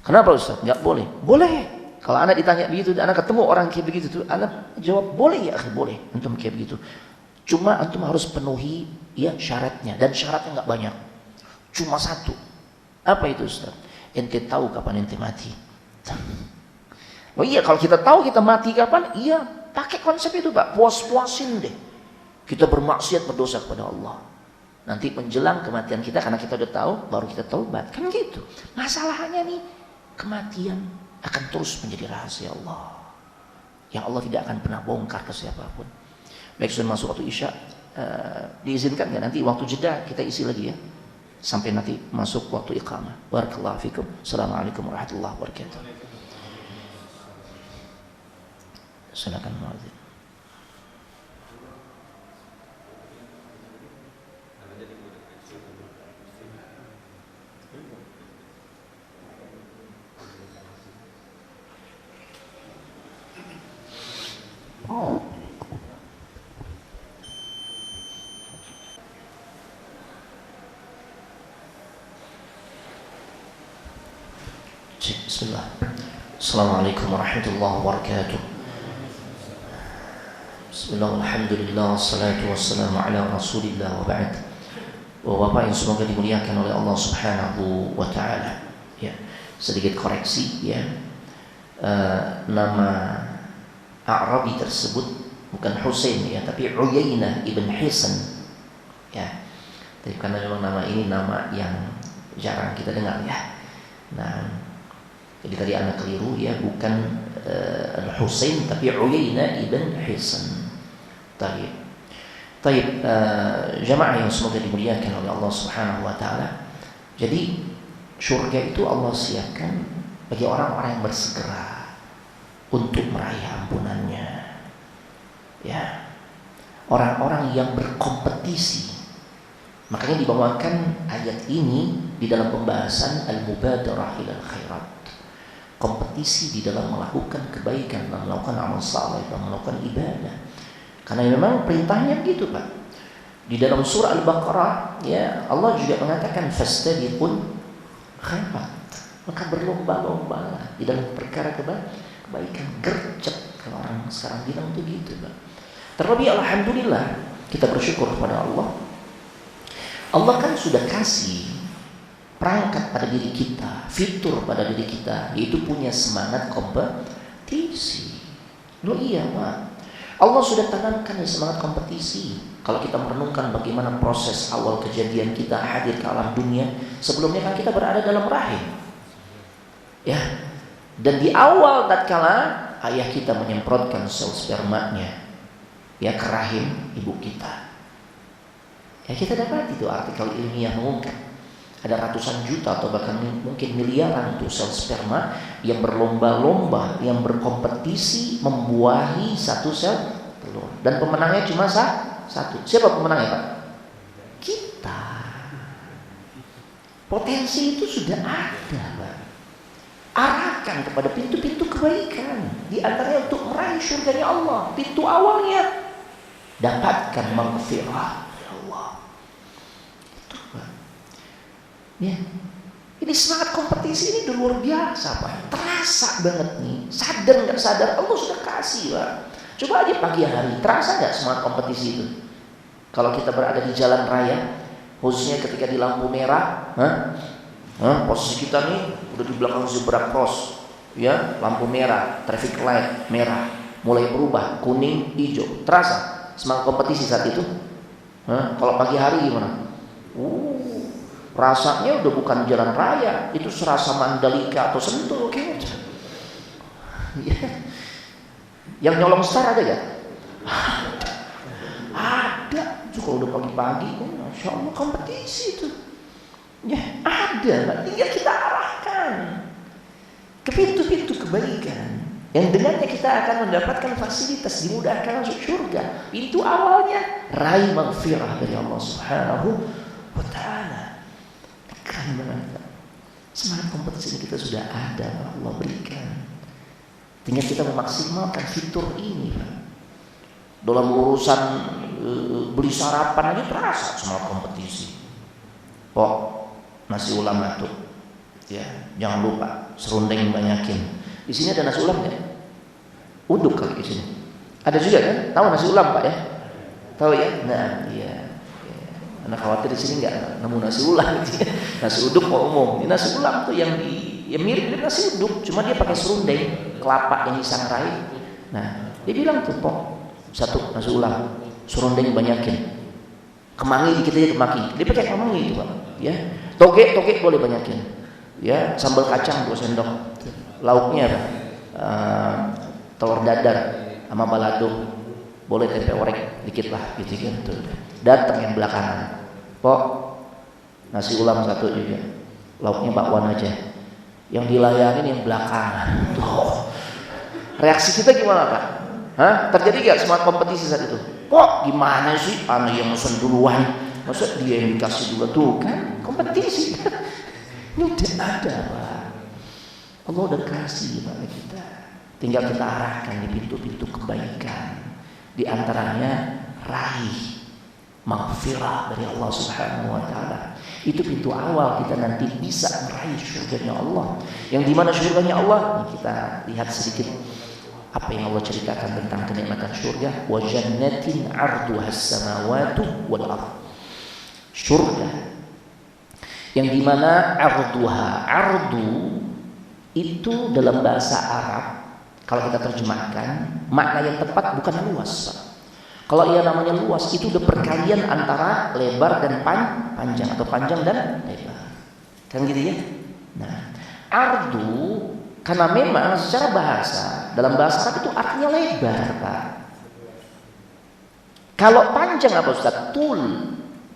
Kenapa Ustaz? Nggak boleh. Boleh. Kalau anak ditanya begitu, anak ketemu orang kayak begitu tuh, anak jawab boleh ya, boleh. Antum kayak begitu. Cuma antum harus penuhi ya syaratnya, dan syaratnya nggak banyak. Cuma satu. Apa itu Ustaz? Ente tahu kapan ente mati. Oh iya, kalau kita tahu kita mati kapan, iya, pakai konsep itu Pak, puas-puasin deh. Kita bermaksiat, berdosa kepada Allah. Nanti menjelang kematian kita, karena kita udah tahu, baru kita taubat. Kan gitu. Masalahnya nih, kematian akan terus menjadi rahasia Allah, yang Allah tidak akan pernah bongkar ke siapapun. Baik, sudah masuk waktu Isya, diizinkan nggak nanti waktu jeda kita isi lagi ya, sampai nanti masuk waktu iqamah. Barakallahu fikum. Assalamualaikum warahmatullahi wabarakatuh. Silakan muadzin. Bismillah. Assalamualaikum warahmatullahi wabarakatuh. Bismillah, alhamdulillah, salatu wassalamu ala rasulillah wa ba'd. Bapak yang semoga dimuliakan oleh Allah subhanahu wa ta'ala, ya, sedikit koreksi ya, nama A'rabi tersebut bukan Husain ya, tapi Uyainah ibn Hisan ya. Tapi karena memang nama ini nama yang jarang kita dengar ya. Nah, jadi tadi anda keliru ya, bukan Al-Husain tapi Uyainah ibn Hisan. Taib, jamaah yang semoga dimuliakan oleh Allah Subhanahu wa taala. Jadi surga itu Allah siapkan bagi orang-orang yang bersegera untuk meraih ampunannya. Ya. Orang-orang yang berkompetisi. Makanya dibawakan ayat ini di dalam pembahasan al-mubadarah ilal khairat. Kompetisi di dalam melakukan kebaikan, dalam melakukan amal saleh, dalam melakukan ibadah. Karena memang perintahnya begitu Pak. Di dalam surah Al-Baqarah ya, Allah juga mengatakan fastabiqul khairat. Maka berlomba-lomba di dalam perkara kebaikan, gercep kalau orang sekarang bilang itu gitu Pak. Terlebih alhamdulillah kita bersyukur kepada Allah. Allah kan sudah kasih perangkat pada diri kita, fitur pada diri kita, yaitu punya semangat kompetisi. Loh iya Pak, Allah sudah tanamkan semangat kompetisi. Kalau kita merenungkan bagaimana proses awal kejadian kita hadir ke alam dunia, sebelumnya kan kita berada dalam rahim ya. Dan di awal tatkala ayah kita menyemprotkan sel spermanya ya ke rahim ibu kita, ya kita dapat itu artikel ilmiah mengungkap ada ratusan juta atau bahkan mungkin miliaran tuh sel sperma yang berlomba-lomba, yang berkompetisi membuahi satu sel telur. Dan pemenangnya cuma satu. Siapa pemenangnya Pak? Kita. Potensi itu sudah ada Pak. Arahkan kepada pintu-pintu kebaikan. Di antaranya untuk meraih surganya Allah. Pintu awalnya dapatkan maghfirah. Ya, ini semangat kompetisi ini udah luar biasa Pak, terasa banget nih, sadar nggak sadar Allah sudah kasih Pak. Coba aja pagi hari, terasa nggak semangat kompetisi itu? Kalau kita berada di jalan raya, khususnya ketika di lampu merah, posisi kita nih udah di belakang zebra cross, ya lampu merah, traffic light merah, mulai berubah kuning, hijau, terasa semangat kompetisi saat itu? Kalau pagi hari gimana? Rasanya udah bukan jalan raya, itu serasa Mandalika atau Sentul gitu. Ya. Yang nyolong star ada gak? Ada. Kalau udah pagi-pagi, Masya Allah kompetisi itu. Ya ada, tinggal kita arahkan ke pintu-pintu kebaikan yang dengannya kita akan mendapatkan fasilitas, dimudahkan masuk surga. Pintu awalnya raih maghfirah dari Allah Subhanahu wa ta'ala. Keren banget. Semangat kompetisi ini kita sudah ada, Allah berikan. Tinggal kita memaksimalkan fitur ini Pak. Dalam urusan beli sarapan aja terasa semangat kompetisi. Pok, nasi ulam tuh. Ya, jangan lupa serundeng banyakin. Di sini ada nasi ulam nggak? Uduk kali di sini. Ada juga kan? Tahu nasi ulam Pak ya? Tahu ya? Nah, iya. Karena khawatir di sini nggak nemu nasi ulam, nasi uduk mau umum. Ini nasi ulam tuh yang mirip nasi uduk, cuma dia pakai serundeng. kelapa yang disangrai. Nah, dia bilang tuh, "Pok, satu nasi ulam, serundeng banyakin. Kemangi dikit aja kemangi." Dia pakai kemangi itu, Pak. Ya. Toge boleh banyakin. Ya, sambal kacang 2 sendok. Lauknya apa? Telur dadar sama balado. Boleh tempe orek dikit lah gitu gitu. Datang yang belakangan. "Pok, nasi ulam 1 juga. Lauknya bakwan aja." Yang dilayangin yang belakangan. Tuh. Reaksi kita gimana, Pak? Hah? Terjadi gak semangat kompetisi saat itu? Kok gimana sih? Ana yang mesen duluan. Masa dia yang dikasih dulu tuh kan? Kompetisi. Ini udah ada, Pak. Allah udah kasih pada kita. Tinggal kita arahkan di pintu-pintu kebaikan. Di antaranya raih maghfirah dari Allah Subhanahu wa taala. Itu pintu awal kita nanti bisa meraih surganya Allah. Yang dimana surganya Allah? Ini kita lihat sedikit apa yang Allah ceritakan tentang kenikmatan surga. Wa jannatin 'arduhas samawati wal ardh. Surga yang dimana ardu itu dalam bahasa Arab, kalau kita terjemahkan, makna yang tepat bukan luas, Pak. Kalau ia namanya luas, itu udah perkalian antara lebar dan panjang, atau panjang dan lebar, kan gitu ya. Nah, ardu karena memang secara bahasa, dalam bahasa Arab itu artinya lebar, Pak. Kalau panjang apa Ustaz? Tul.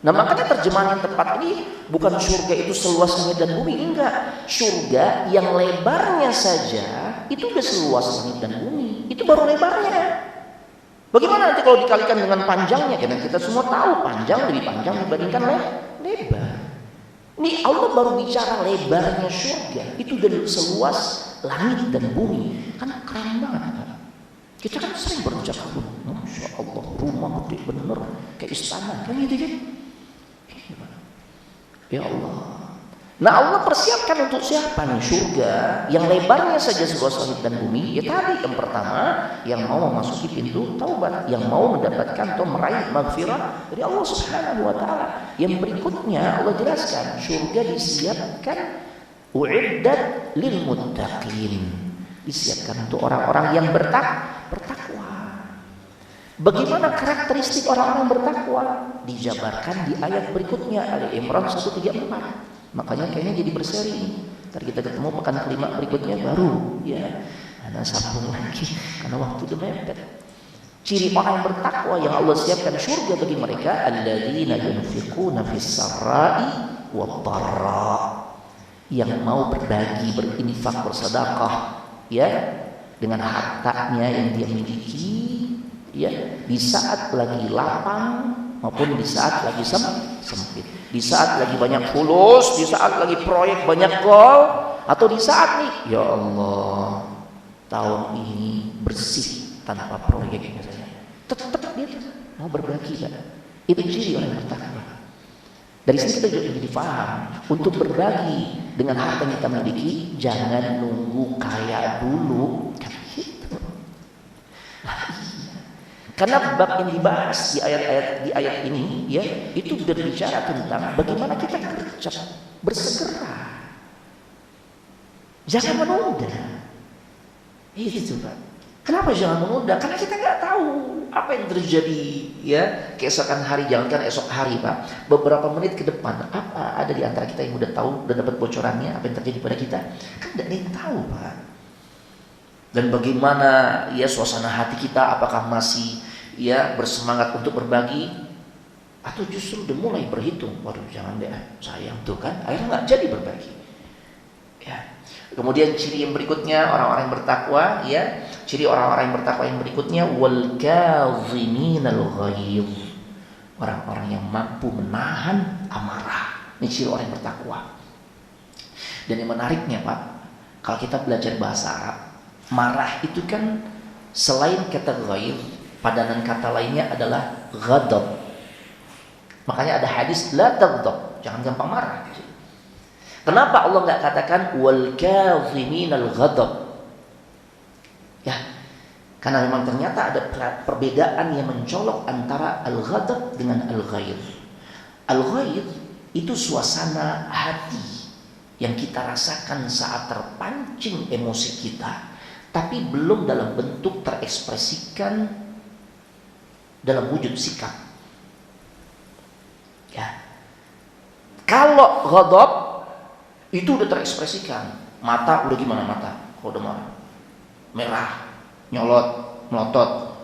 Nah, makanya terjemahan yang tepat ini bukan surga itu seluas langit dan bumi, enggak. Surga yang lebarnya saja itu udah seluas langit dan bumi. Itu baru lebarnya. Bagaimana nanti kalau dikalikan dengan panjangnya? Karena kita semua tahu panjang lebih panjang dibandingkan lebar. Ini Allah baru bicara lebarnya surga. Itu udah seluas langit dan bumi. Kan keren banget, Pak. Kita kan sering bercakap, Masya Allah, rumah gede bener kayak istana, kan gitu kan? Ya Allah. Nah, Allah persiapkan untuk siapa nih surga yang lebarnya saja seluas langit dan bumi? Ya tadi yang pertama, yang mau memasuki pintu taubat, yang mau mendapatkan atau meraih maghfirah dari Allah Subhanahu wa taala. Yang berikutnya Allah jelaskan, surga disiapkan uiddat lil muttaqin. Disiapkan untuk orang-orang yang bertakwa. Bagaimana karakteristik orang-orang bertakwa? Dijabarkan di ayat berikutnya, Ali Imran 134. Makanya kayaknya jadi berseri ini. Ntar kita ketemu pekan kelima berikutnya baru ya. Nah, sambung lagi karena waktu udah mepet. Ciri orang yang bertakwa yang Allah siapkan surga bagi mereka, alladzina yunfiquna fis sarai wad dharra. Yang mau berbagi, berinfak, bersedekah ya dengan hartanya yang dia miliki ya, di saat lagi lapang maupun di saat lagi sempit, di saat lagi banyak fulus, di saat lagi proyek banyak gol, atau di saat nih, ya Allah tahun ini bersih tanpa proyek misalnya, tetap dia mau berbagi kan? Itu ciri orang yang bertakwa. Dari sini kita juga jadi paham untuk berbagi dengan harta yang kita miliki, jangan nunggu kaya dulu kan gitu. Karena bab yang dibahas di ayat ini ya, itu berbicara tentang bagaimana kita gercep, bersegera. Jangan menunda. Itu Pak. Kenapa jangan menunda? Karena kita nggak tahu apa yang terjadi ya keesokan hari, jangankan esok hari, Pak. Beberapa menit ke depan, apa ada di antara kita yang udah tahu, udah dapat bocorannya apa yang terjadi pada kita? Kan tidak ada yang tahu, Pak. Dan bagaimana ya suasana hati kita, apakah masih ya bersemangat untuk berbagi atau justru udah mulai berhitung, waduh jangan deh, sayang tuh kan, akhirnya nggak jadi berbagi ya. Kemudian ciri yang berikutnya orang-orang yang bertakwa ya, ciri orang-orang yang bertakwa yang berikutnya wal kaziminal ghaidh, orang-orang yang mampu menahan amarah. Ini ciri orang yang bertakwa. Dan yang menariknya Pak, kalau kita belajar bahasa Arab, marah itu kan selain kata ghaidh, padanan kata lainnya adalah ghadab. Makanya ada hadis la taghdab, jangan gampang marah. Kenapa Allah enggak katakan wal kaziminal ghadab? Ya, karena memang ternyata ada perbedaan yang mencolok antara al-ghadab dengan al-ghaidh. Al-ghaidh itu suasana hati yang kita rasakan saat terpancing emosi kita, tapi belum dalam bentuk terekspresikan dalam wujud sikap. Ya. Kalau ghadab itu udah terekspresikan, mata udah gimana mata? Udah marah, merah, nyolot, melotot,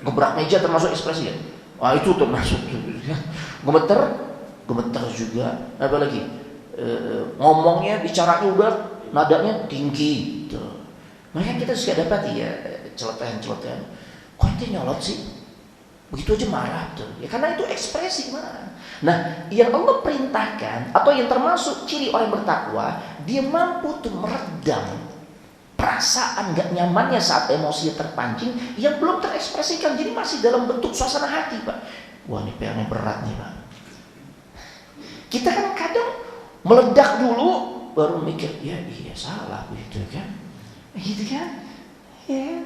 gebrak meja termasuk ekspresi ya? Wah itu termasuk. Gemeter juga. Apa lagi? Ngomongnya, bicaranya udah nadanya tinggi. Gitu. Makanya kita suka dapati ya celotehan. Kok ente nyolot sih? Begitu aja marah tuh. Ya karena itu ekspresi gimana. Nah, yang Allah perintahkan atau yang termasuk ciri orang bertakwa, dia mampu tuh meredam perasaan gak nyamannya saat emosinya terpancing yang belum terekspresikan. Jadi masih dalam bentuk suasana hati, Pak. Wah, ini PR-nya berat nih, Pak. Kita kan kadang meledak dulu baru mikir, ya iya salah begitu kan. Gitu kan? Ya.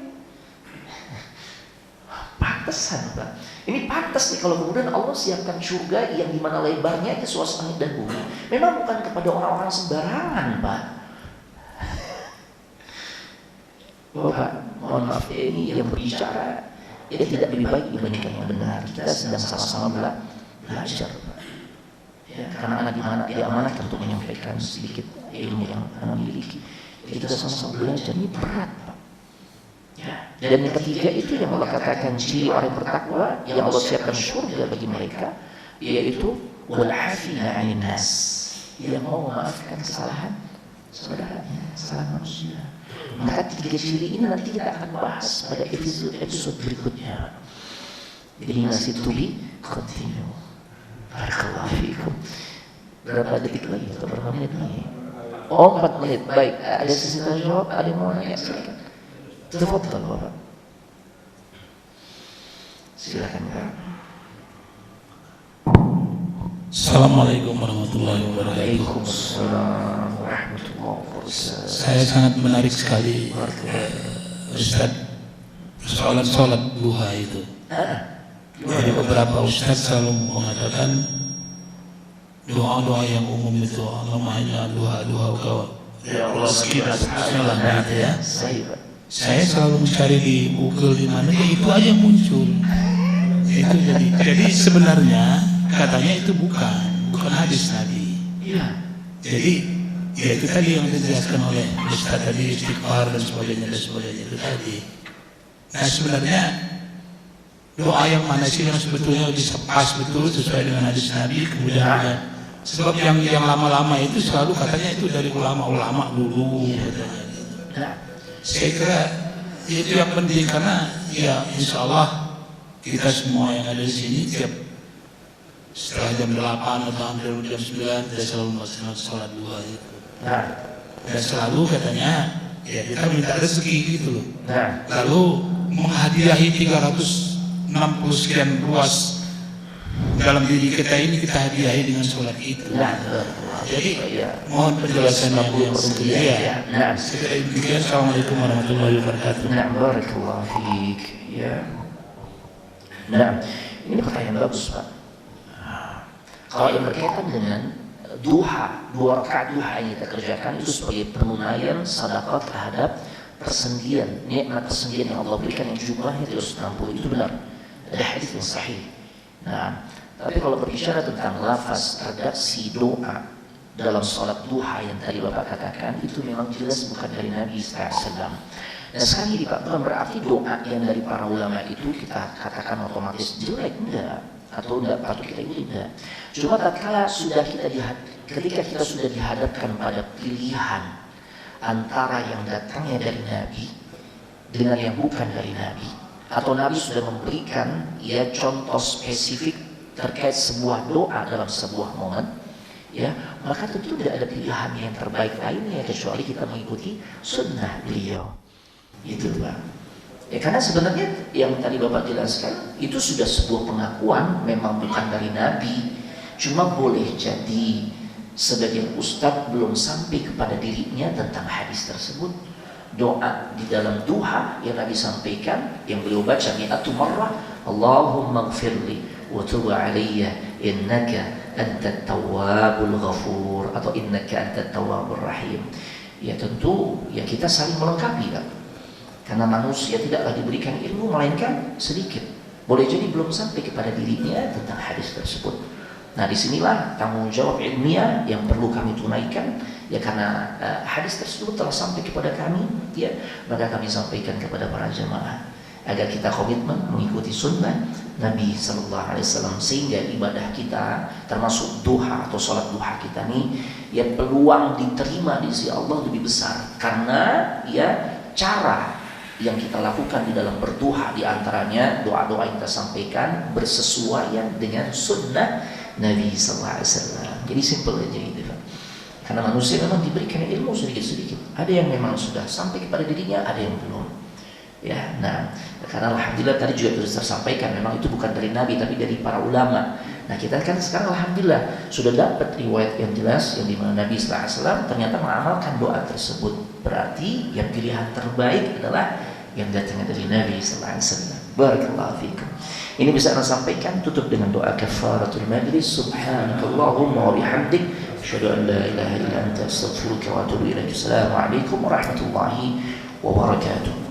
Pantesan, Pak. Ini pantas nih kalau kemudian Allah siapkan surga yang dimana lebarnya itu suasana langit dan bumi. Memang bukan kepada orang-orang sembarangan, Pak. Bapak, mohon maaf ini yang berbicara dia tidak lebih baik dibandingkan yang benar. Kita sedang sama-sama belajar, Pak. Ya, karena anak dimana dia amanahkan untuk menyampaikan sedikit ilmu yang anak miliki. Jadi kita sama-sama belajar, ini berat, Pak. Ya. Dan yang ketiga itu yang Allah katakan ciri orang bertakwa yang Allah siapkan surga bagi mereka, yaitu wal afina 'anil nas, yang mau memaafkan kesalahan saudaranya, kesalahan manusia. Maka tiga ciri ini nanti kita akan bahas pada episode berikutnya. Jadi masih to be continue. Barakallahu fiikum. Berapa detik lagi atau berapa menit lagi? Oh, 4 menit. Baik, ada sesi tanya jawab, ada yang mau nanya silakan. Tafadhal Bapak. Silakan Pak. Assalamualaikum warahmatullahi wabarakatuh. Waalaikumsalam warahmatullahi wabarakatuh. Saya sangat menarik sekali Ustaz persoalan sholat duha itu. Jadi beberapa Ustaz selalu mengatakan doa-doa yang umum itu, Allahumma inna duha kau ya Allah sekitar setelah gitu ya. Saya selalu mencari di Google di mana ya itu aja muncul. Itu jadi sebenarnya katanya itu bukan hadis Nabi. Jadi ya itu tadi yang dijelaskan oleh Ustaz tadi, istighfar dan sebagainya itu tadi. Nah sebenarnya doa yang mana sih yang sebetulnya bisa pas betul sesuai dengan hadis Nabi, kemudian juga sebab yang lama-lama itu selalu katanya itu dari ulama-ulama dulu katanya. Saya kira itu yang penting karena ya insya Allah kita semua yang ada di sini tiap setelah jam 8 atau hampir jam 9 kita selalu melaksanakan sholat duha itu. Dan selalu katanya ya kita minta rezeki gitu loh. Lalu menghadiahi 360 sekian ruas dalam diri kita ini kita hadiahi dengan sholat itu. Jadi mohon penjelasan yang selia. Demikian. Assalamualaikum warahmatullahi wabarakatuh. Barakallahu fiik. Ya. Nah, ini pertanyaan bagus, Pak. Kalau yang berkaitan dengan duha, 2 rakaat duha yang kita kerjakan itu sebagai penunaian sedekah terhadap persendian, nikmat persendian yang Allah berikan yang jumlahnya 360 itu benar. Ada hadis yang sahih. Nah, tapi kalau berbicara tentang lafaz redaksi doa dalam sholat duha yang tadi Bapak katakan itu memang jelas bukan dari Nabi SAW. Dan sekali lagi Pak, bukan berarti doa yang dari para ulama itu kita katakan otomatis jelek, enggak, atau enggak patut kita ikuti, enggak. Cuma tatkala ketika kita sudah dihadapkan pada pilihan antara yang datangnya dari Nabi dengan yang bukan dari Nabi, atau Nabi sudah memberikan ya contoh spesifik terkait sebuah doa dalam sebuah momen, ya maka tentu tidak ada pilihan yang terbaik lainnya kecuali kita mengikuti sunnah beliau. Itu Pak. Ya karena sebenarnya yang tadi Bapak jelaskan itu sudah sebuah pengakuan memang bukan dari Nabi. Cuma boleh jadi sebagian ustadz belum sampai kepada dirinya tentang hadis tersebut. Doa di dalam duha yang Nabi sampaikan, yang beliau baca mi'atu marrah, Allahumma gfirli wa tub alayya innaka antat tawwabul ghafur, atau innaka antat tawwabur rahim. Ya tentu ya kita saling melengkapi kan. Karena manusia tidaklah diberikan ilmu melainkan sedikit. Boleh jadi belum sampai kepada dirinya tentang hadis tersebut. Nah disinilah tanggung jawab ilmiah yang perlu kami tunaikan. Ya karena hadis tersebut telah sampai kepada kami, ya maka kami sampaikan kepada para jamaah agar kita komitmen mengikuti sunnah Nabi Sallallahu Alaihi Wasallam, sehingga ibadah kita termasuk duha atau sholat duha kita nih ya peluang diterima di sisi Allah lebih besar, karena ya cara yang kita lakukan di dalam berduha diantaranya doa-doa yang kita sampaikan bersesuaian dengan sunnah Nabi Sallallahu Alaihi Wasallam. Jadi simple aja gitu. Karena manusia memang diberikan ilmu sedikit-sedikit. Ada yang memang sudah sampai kepada dirinya, ada yang belum. Ya, nah, karena alhamdulillah tadi juga sudah tersampaikan, memang itu bukan dari Nabi tapi dari para ulama. Nah, kita kan sekarang alhamdulillah sudah dapat riwayat yang jelas yang dimana Nabi Sallallahu Alaihi Wasallam ternyata mengamalkan doa tersebut. Berarti yang pilihan terbaik adalah yang datangnya dari Nabi Sallallahu Alaihi Wasallam. Barakallahu fiikum. Ini bisa Anda sampaikan, tutup dengan doa kafaratul majlis. Subhanakallahumma wa bihamdik, asyhadu an la ilaha illa anta, astaghfiruka wa atubu ilaik. Assalamualaikum warahmatullahi wabarakatuh.